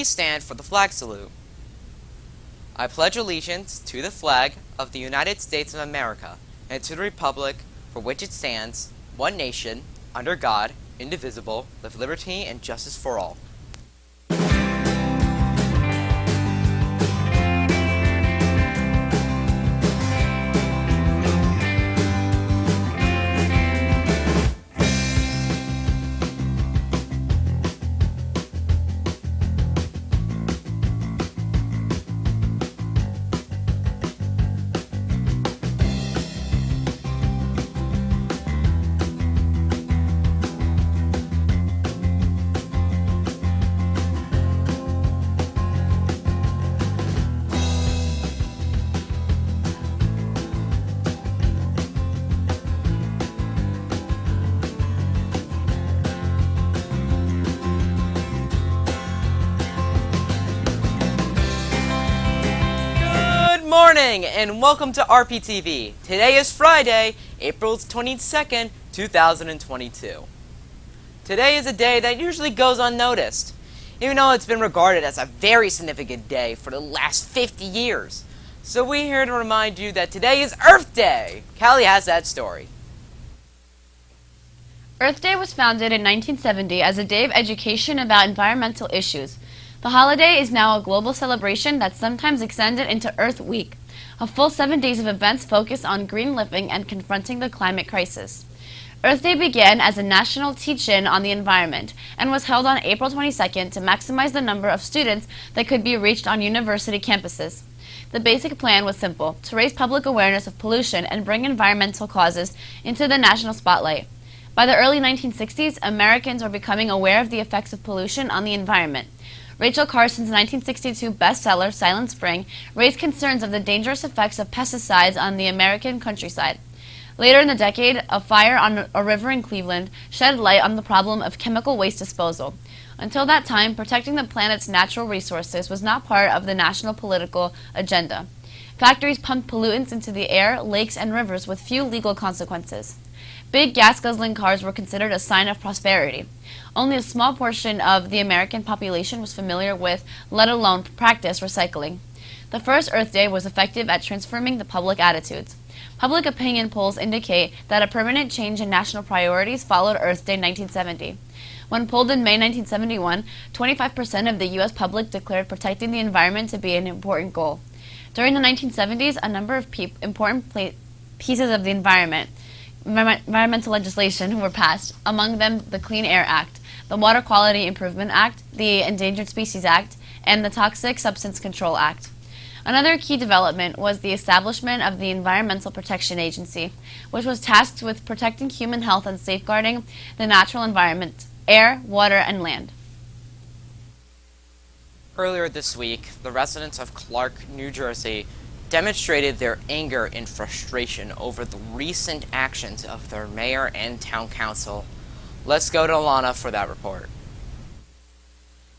Please stand for the flag salute. I pledge allegiance to the flag of the United States of America and to the republic for which it stands, one nation, under God, indivisible, with liberty and justice for all. Good morning and welcome to RPtv. Today is Friday, April 22nd, 2022. Today is a day that usually goes unnoticed, even though it's been regarded as a very significant day for the last 50 years. So we're here to remind you that today is Earth Day. Callie has that story. Earth Day was founded in 1970 as a day of education about environmental issues. The holiday is now a global celebration that's sometimes extended into Earth Week, a full 7 days of events focused on green living and confronting the climate crisis. Earth Day began as a national teach-in on the environment and was held on April 22nd to maximize the number of students that could be reached on university campuses. The basic plan was simple: to raise public awareness of pollution and bring environmental causes into the national spotlight. By the early 1960s, Americans were becoming aware of the effects of pollution on the environment. Rachel Carson's 1962 bestseller, Silent Spring, raised concerns of the dangerous effects of pesticides on the American countryside. Later in the decade, a fire on a river in Cleveland shed light on the problem of chemical waste disposal. Until that time, protecting the planet's natural resources was not part of the national political agenda. Factories pumped pollutants into the air, lakes, and rivers with few legal consequences. Big gas-guzzling cars were considered a sign of prosperity. Only a small portion of the American population was familiar with, let alone practice, recycling. The first Earth Day was effective at transforming the public attitudes. Public opinion polls indicate that a permanent change in national priorities followed Earth Day 1970. When polled in May 1971, 25% of the U.S. public declared protecting the environment to be an important goal. During the 1970s, a number of important pieces of the environmental legislation were passed, among them the Clean Air Act, the Water Quality Improvement Act, the Endangered Species Act, and the Toxic Substance Control Act. Another key development was the establishment of the Environmental Protection Agency, which was tasked with protecting human health and safeguarding the natural environment, air, water, and land. Earlier this week, the residents of Clark, New Jersey, demonstrated their anger and frustration over the recent actions of their mayor and town council. Let's go to Alana for that report.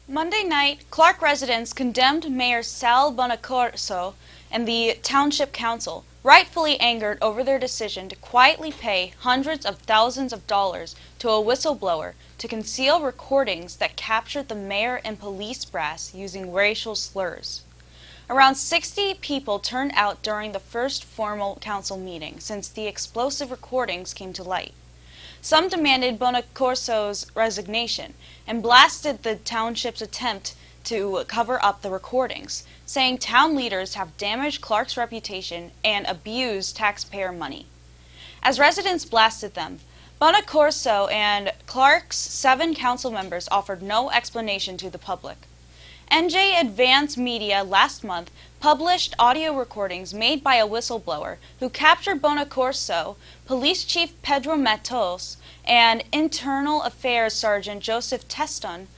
Monday night, Clark residents condemned Mayor Sal Bonaccorso and the Township Council, rightfully angered over their decision to quietly pay hundreds of thousands of dollars to a whistleblower to conceal recordings that captured the mayor and police brass using racial slurs. Around 60 people turned out during the first formal council meeting since the explosive recordings came to light. Some demanded Bonaccorso's resignation and blasted the township's attempt to cover up the recordings, saying town leaders have damaged Clark's reputation and abused taxpayer money. As residents blasted them, Bonaccorso and Clark's 7 council members offered no explanation to the public. NJ Advance Media last month published audio recordings made by a whistleblower who captured Bonaccorso, Police Chief Pedro Matos, and Internal Affairs Sergeant Joseph Teston,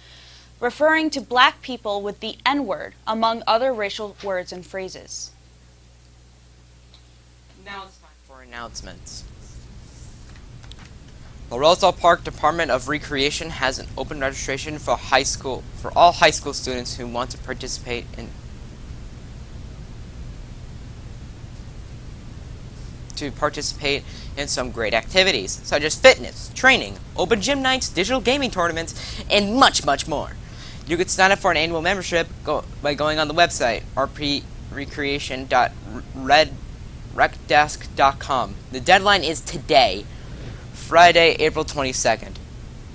referring to black people with the N-word, among other racial words and phrases. Now it's time for announcements. The Roselle Park Department of Recreation has an open registration for all high school students who want to participate in some great activities, such as fitness, training, open gym nights, digital gaming tournaments, and much, much more. You could sign up for an annual membership by going on the website rprecreation.redrecdesk.com. The deadline is today, Friday, April 22nd.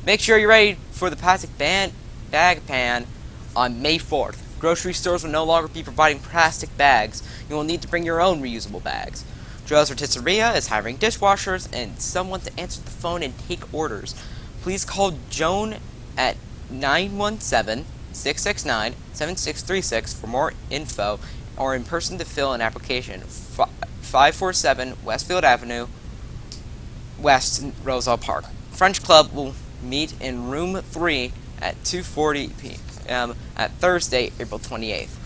Make sure you're ready for the plastic bag ban on May 4th. Grocery stores will no longer be providing plastic bags. You will need to bring your own reusable bags. Joe's Rotisseria is hiring dishwashers and someone to answer the phone and take orders. Please call Joan at 917-669-7636 for more info or in person to fill an application. 547 Westfield Avenue, West Roselle Park. French Club will meet in room 3 at 2:40 p.m. at Thursday, April 28th.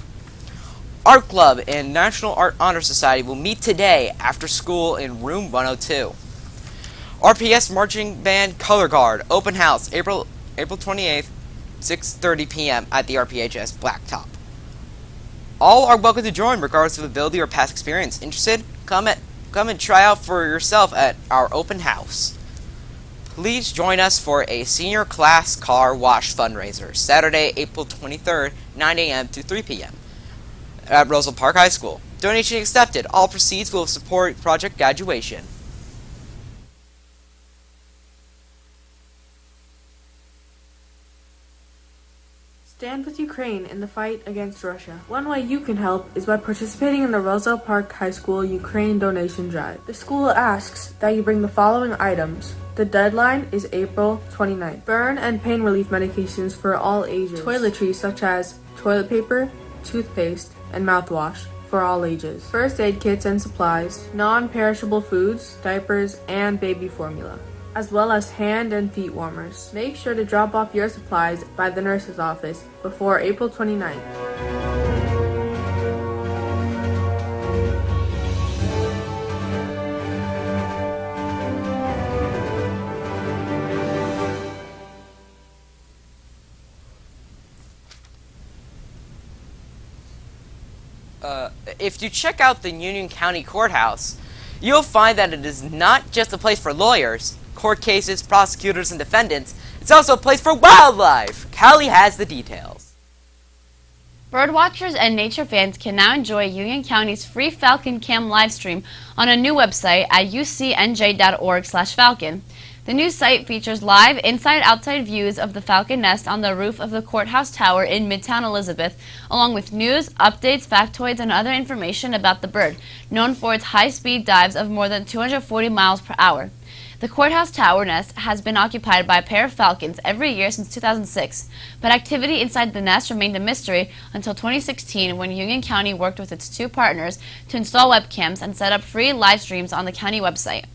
Art Club and National Art Honor Society will meet today after school in room 102. RPS Marching Band Color Guard Open House, April 28th, 6:30 p.m. at the RPHS Blacktop. All are welcome to join regardless of ability or past experience. Interested? Come and try out for yourself at our open house. Please join us for a senior class car wash fundraiser, Saturday, April 23rd, 9 a.m. to 3 p.m. at Roselle Park High School. Donation accepted. All proceeds will support project graduation. Stand with Ukraine in the fight against Russia. One way you can help is by participating in the Roselle Park High School Ukraine donation drive. The school asks that you bring the following items. The deadline is April 29th. Burn and pain relief medications for all ages. Toiletries such as toilet paper, toothpaste, and mouthwash for all ages. First aid kits and supplies, non-perishable foods, diapers, and baby formula, as well as hand and feet warmers. Make sure to drop off your supplies by the nurse's office before April 29th. If you check out the Union County Courthouse, you'll find that it is not just a place for lawyers, court cases, prosecutors, and defendants. It's also a place for wildlife. Callie has the details. Birdwatchers and nature fans can now enjoy Union County's free Falcon Cam livestream on a new website at ucnj.org/falcon. The new site features live inside-outside views of the falcon nest on the roof of the courthouse tower in Midtown Elizabeth, along with news, updates, factoids, and other information about the bird, known for its high-speed dives of more than 240 miles per hour. The courthouse tower nest has been occupied by a pair of falcons every year since 2006, but activity inside the nest remained a mystery until 2016 when Union County worked with its two partners to install webcams and set up free live streams on the county website.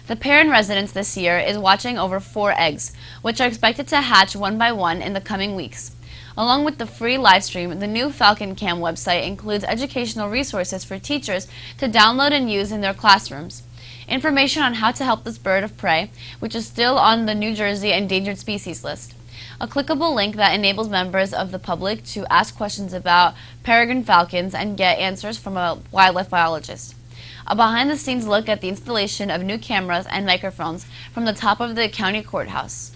The pair in residence this year is watching over 4 eggs, which are expected to hatch one by one in the coming weeks. Along with the free live stream, the new Falcon Cam website includes educational resources for teachers to download and use in their classrooms. Information on how to help this bird of prey, which is still on the New Jersey endangered species list. A clickable link that enables members of the public to ask questions about peregrine falcons and get answers from a wildlife biologist. A behind-the-scenes look at the installation of new cameras and microphones from the top of the county courthouse.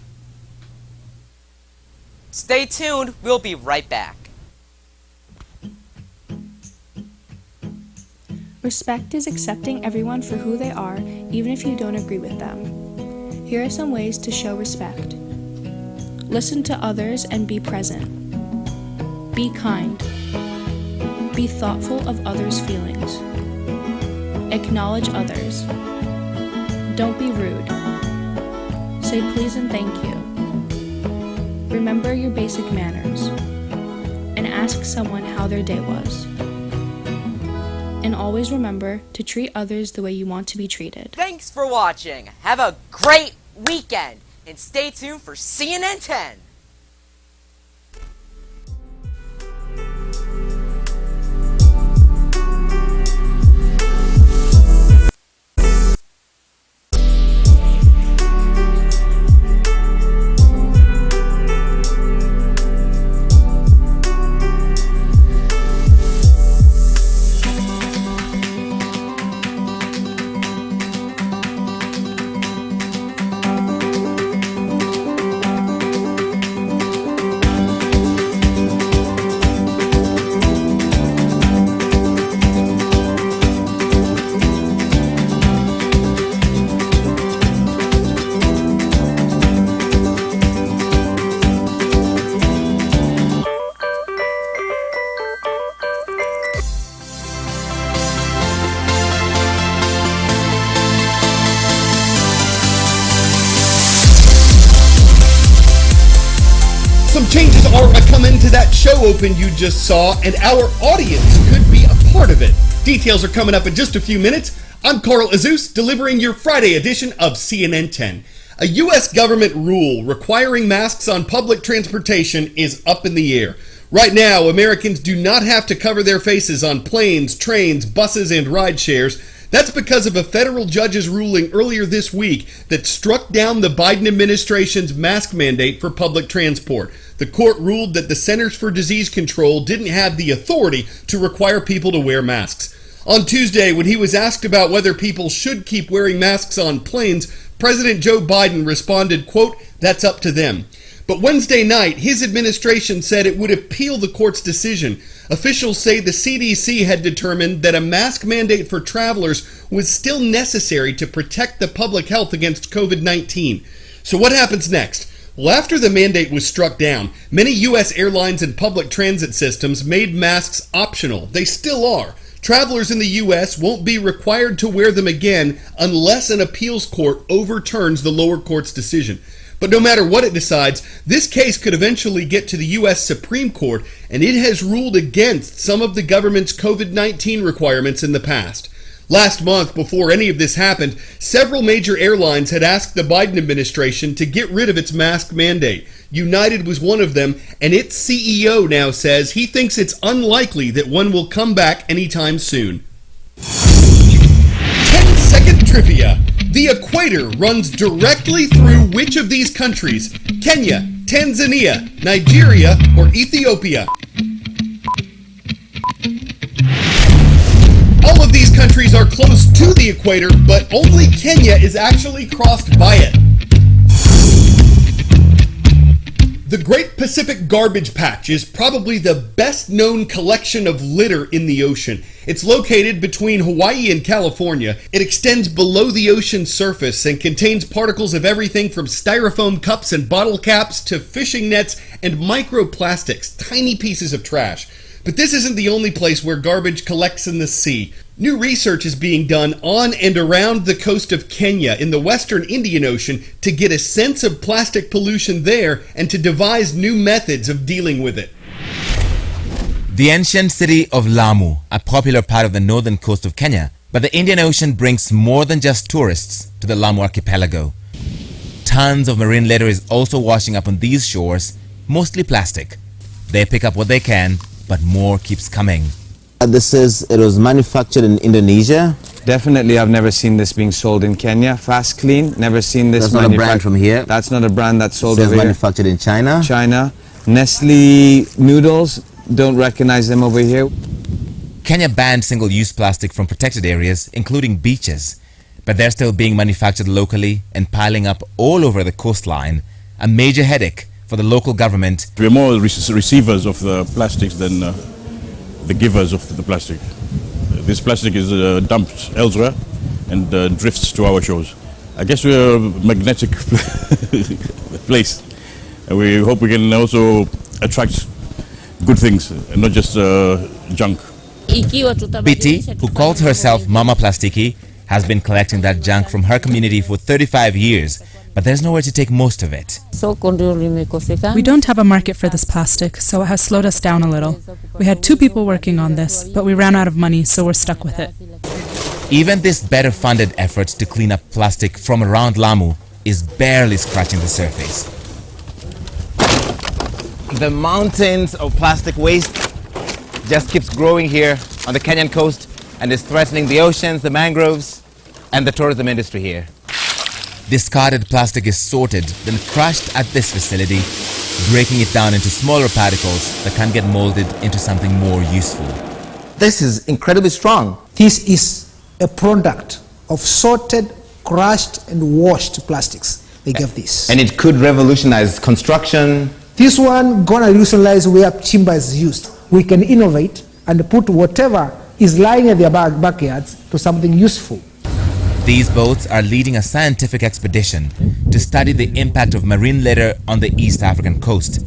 Stay tuned. We'll be right back. Respect is accepting everyone for who they are, even if you don't agree with them. Here are some ways to show respect. Listen to others and be present. Be kind. Be thoughtful of others' feelings. Acknowledge others. Don't be rude. Say please and thank you. Remember your basic manners. And ask someone how their day was. And always remember to treat others the way you want to be treated. Thanks for watching. Have a great weekend. And stay tuned for CNN 10. changes are a-coming to that show open you just saw, and our audience could be a part of it. Details are coming up in just a few minutes. I'm Carl Azus, delivering your Friday edition of CNN 10. A U.S. government rule requiring masks on public transportation is up in the air. Right now, Americans do not have to cover their faces on planes, trains, buses, and ride shares. That's because of a federal judge's ruling earlier this week that struck down the Biden administration's mask mandate for public transport. The court ruled that the Centers for Disease Control didn't have the authority to require people to wear masks. On Tuesday, when he was asked about whether people should keep wearing masks on planes, President Joe Biden responded, quote, "That's up to them." But Wednesday night, his administration said it would appeal the court's decision. Officials say the CDC had determined that a mask mandate for travelers was still necessary to protect the public health against COVID-19. So what happens next? Well, after the mandate was struck down, many U.S. airlines and public transit systems made masks optional. They still are. Travelers in the U.S. won't be required to wear them again unless an appeals court overturns the lower court's decision. But no matter what it decides, this case could eventually get to the U.S. Supreme Court, and it has ruled against some of the government's COVID-19 requirements in the past. Last month, before any of this happened, several major airlines had asked the Biden administration to get rid of its mask mandate. United was one of them, and its CEO now says he thinks it's unlikely that one will come back anytime soon. 10-second trivia. The equator runs directly through which of these countries? Kenya, Tanzania, Nigeria, or Ethiopia? All of these countries are close to the equator, but only Kenya is actually crossed by it. The Great Pacific Garbage Patch is probably the best-known collection of litter in the ocean. It's located between Hawaii and California. It extends below the ocean's surface and contains particles of everything from styrofoam cups and bottle caps to fishing nets and microplastics, tiny pieces of trash. But this isn't the only place where garbage collects in the sea. New research is being done on and around the coast of Kenya in the western Indian Ocean to get a sense of plastic pollution there and to devise new methods of dealing with it. The ancient city of Lamu, a popular part of the northern coast of Kenya, but the Indian Ocean brings more than just tourists to the Lamu archipelago. Tons of marine litter is also washing up on these shores, mostly plastic. They pick up what they can, but more keeps coming. It was manufactured in Indonesia. Definitely, I've never seen this being sold in Kenya. Fast Clean, never seen this. That's not a brand from here. That's not a brand that's sold over here. Manufactured in China. China. Nestle noodles, don't recognize them over here. Kenya banned single-use plastic from protected areas, including beaches, but they're still being manufactured locally and piling up all over the coastline, a major headache for the local government. We're more receivers of the plastics than the givers of the plastic. This plastic is dumped elsewhere and drifts to our shores. I guess we're a magnetic place, and we hope we can also attract good things and not just junk. Biti, who calls herself Mama Plastiki, has been collecting that junk from her community for 35 years, but there's nowhere to take most of it. We don't have a market for this plastic, so it has slowed us down a little. We had 2 people working on this, but we ran out of money, so we're stuck with it. Even this better funded effort to clean up plastic from around Lamu is barely scratching the surface. The mountains of plastic waste just keeps growing here on the Kenyan coast and is threatening the oceans, the mangroves, and the tourism industry here. Discarded plastic is sorted, then crushed at this facility, breaking it down into smaller particles that can get molded into something more useful. This is incredibly strong. This is a product of sorted, crushed, and washed plastics. They give this. And it could revolutionize construction. This one gonna revolutionize where timber is used. We can innovate and put whatever is lying in their backyards to something useful. These boats are leading a scientific expedition to study the impact of marine litter on the East African coast.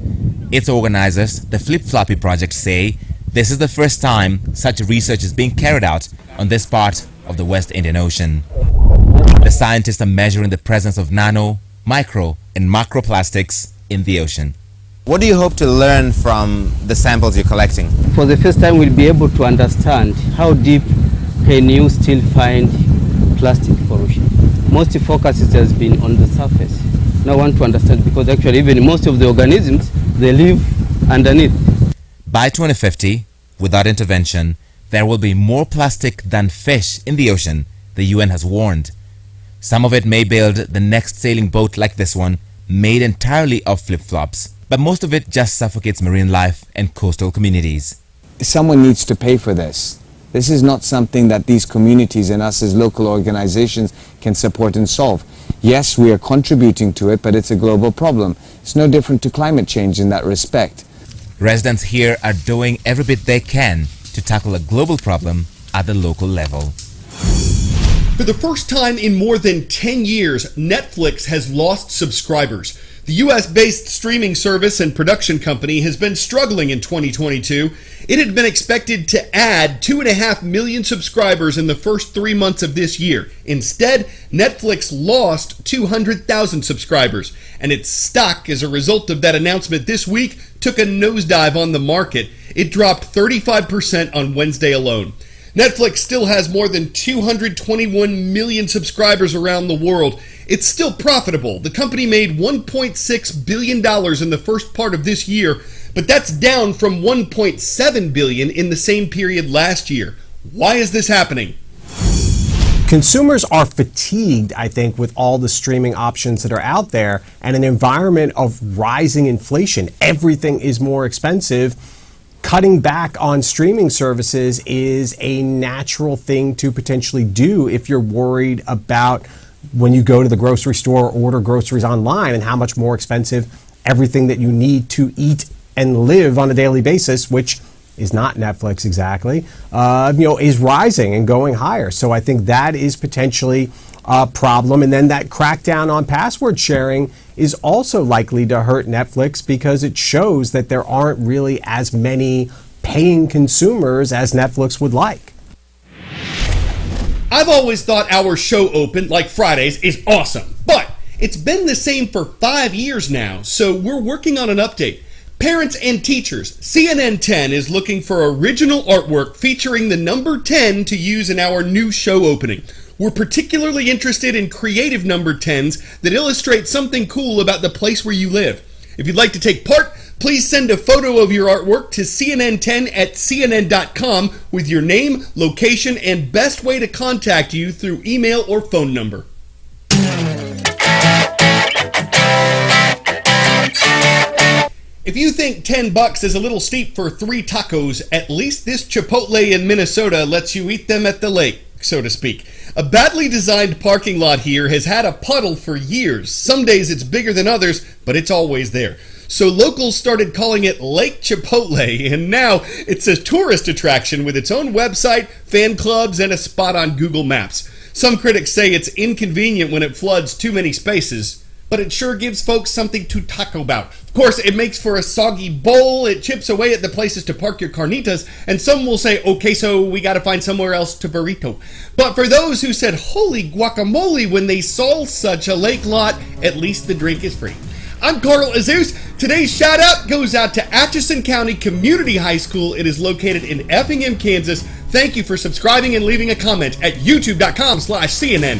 Its organizers, the Flip Floppy Project, say this is the first time such research is being carried out on this part of the West Indian Ocean. The scientists are measuring the presence of nano, micro, and macroplastics in the ocean. What do you hope to learn from the samples you're collecting? For the first time, we'll be able to understand how deep can you still find plastic pollution. Most focus has been on the surface. Now I want to understand, because actually even most of the organisms, they live underneath. By 2050, without intervention, there will be more plastic than fish in the ocean, the UN has warned. Some of it may build the next sailing boat like this one, made entirely of flip-flops, but most of it just suffocates marine life and coastal communities. Someone needs to pay for this. This is not something that these communities and us as local organizations can support and solve. Yes, we are contributing to it, but it's a global problem. It's no different to climate change in that respect. Residents here are doing every bit they can to tackle a global problem at the local level. For the first time in more than 10 years, Netflix has lost subscribers. The US-based streaming service and production company has been struggling in 2022. It had been expected to add 2.5 million subscribers in the first 3 months of this year. Instead, Netflix lost 200,000 subscribers, and its stock, as a result of that announcement this week, took a nosedive on the market. It dropped 35% on Wednesday alone. Netflix still has more than 221 million subscribers around the world. It's still profitable. The company made $1.6 billion in the first part of this year, but that's down from $1.7 billion in the same period last year. Why is this happening? Consumers are fatigued, I think, with all the streaming options that are out there and an environment of rising inflation. Everything is more expensive. Cutting back on streaming services is a natural thing to potentially do if you're worried about when you go to the grocery store or order groceries online and how much more expensive everything that you need to eat and live on a daily basis, which is not Netflix exactly, is rising and going higher. So I think that is potentially a problem. And then that crackdown on password sharing is also likely to hurt Netflix because it shows that there aren't really as many paying consumers as Netflix would like. I've always thought our show open, like Fridays, is awesome, but it's been the same for 5 years now, so we're working on an update. Parents and teachers, CNN 10 is looking for original artwork featuring the number 10 to use in our new show opening. We're particularly interested in creative number 10s that illustrate something cool about the place where you live. If you'd like to take part, please send a photo of your artwork to cnn10@cnn.com with your name, location, and best way to contact you through email or phone number. If you think $10 is a little steep for 3 tacos, at least this Chipotle in Minnesota lets you eat them at the lake, so to speak. A badly designed parking lot here has had a puddle for years. Some days it's bigger than others, but it's always there. So locals started calling it Lake Chipotle, and now it's a tourist attraction with its own website, fan clubs, and a spot on Google Maps. Some critics say it's inconvenient when it floods too many spaces, but it sure gives folks something to talk about. Of course, it makes for a soggy bowl, it chips away at the places to park your carnitas, and some will say, okay, so we gotta find somewhere else to burrito. But for those who said, holy guacamole, when they saw such a lake lot, at least the drink is free. I'm Carl Azus. Today's shout out goes out to Atchison County Community High School. It is located in Effingham, Kansas. Thank you for subscribing and leaving a comment at youtube.com/CNN.